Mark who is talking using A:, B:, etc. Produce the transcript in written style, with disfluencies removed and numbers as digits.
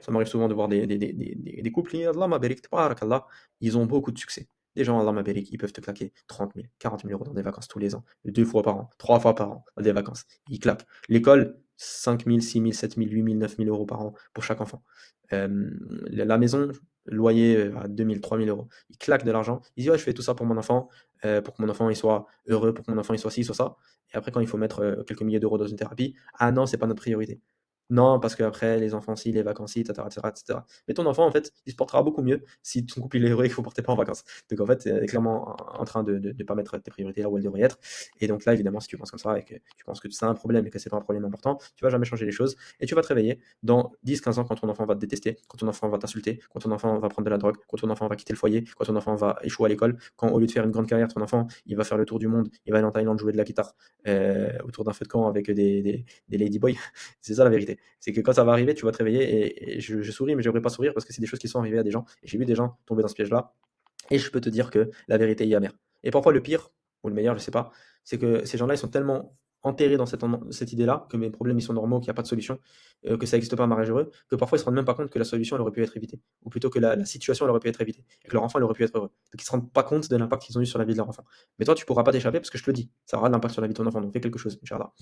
A: Ça m'arrive souvent de voir des couples, Allah ma barik, tabarakallah, ils ont beaucoup de succès. Des gens, Allah ma barik, ils peuvent te claquer 30 000, 40 000 € dans des vacances tous les ans, 2 fois par an, 3 fois par an, dans des vacances. Ils claquent. L'école, 5 000, 6 000, 7 000, 8 000, 9 000 € par an pour chaque enfant. La maison, loyer à 2 000, 3 000 €. Ils claquent de l'argent. Ils disent, ouais, je fais tout ça pour que mon enfant il soit heureux, pour que mon enfant il soit ci, soit ça. Et après, quand il faut mettre quelques milliers d'euros dans une thérapie, ah non, c'est pas notre priorité. Non, parce qu'après, les enfants ci, les vacances ci, etc., etc., etc. Mais ton enfant, en fait, il se portera beaucoup mieux si ton couple il est heureux et qu'il ne faut porter pas en vacances. Donc en fait, tu es clairement en train de ne pas mettre tes priorités là où elles devraient être. Et donc là, évidemment, si tu penses comme ça et que tu penses que c'est un problème et que c'est pas un problème important, tu vas jamais changer les choses et tu vas te réveiller dans 10, 15 ans quand ton enfant va te détester, quand ton enfant va t'insulter, quand ton enfant va prendre de la drogue, quand ton enfant va quitter le foyer, quand ton enfant va échouer à l'école, quand au lieu de faire une grande carrière, ton enfant, il va faire le tour du monde, il va aller en Thaïlande jouer de la guitare autour d'un feu de camp avec des ladyboys. C'est ça la vérité. C'est que quand ça va arriver, tu vas te réveiller et je souris, mais j'aimerais pas sourire parce que c'est des choses qui sont arrivées à des gens. Et j'ai vu des gens tomber dans ce piège-là. Et je peux te dire que la vérité y est amère. Et parfois, le pire, ou le meilleur, je sais pas, c'est que ces gens-là, ils sont tellement enterrés dans cette idée-là, que mes problèmes, ils sont normaux, qu'il n'y a pas de solution, que ça n'existe pas un mariage heureux, que parfois, ils se rendent même pas compte que la solution, elle aurait pu être évitée. Ou plutôt que la situation, elle aurait pu être évitée. Et que leur enfant, elle aurait pu être heureux. Donc, ils se rendent pas compte de l'impact qu'ils ont eu sur la vie de leur enfant. Mais toi, tu pourras pas t'échapper parce que je te le dis, ça aura de l'impact sur la vie de ton enfant. Donc, fais quelque chose, Inch'Allah.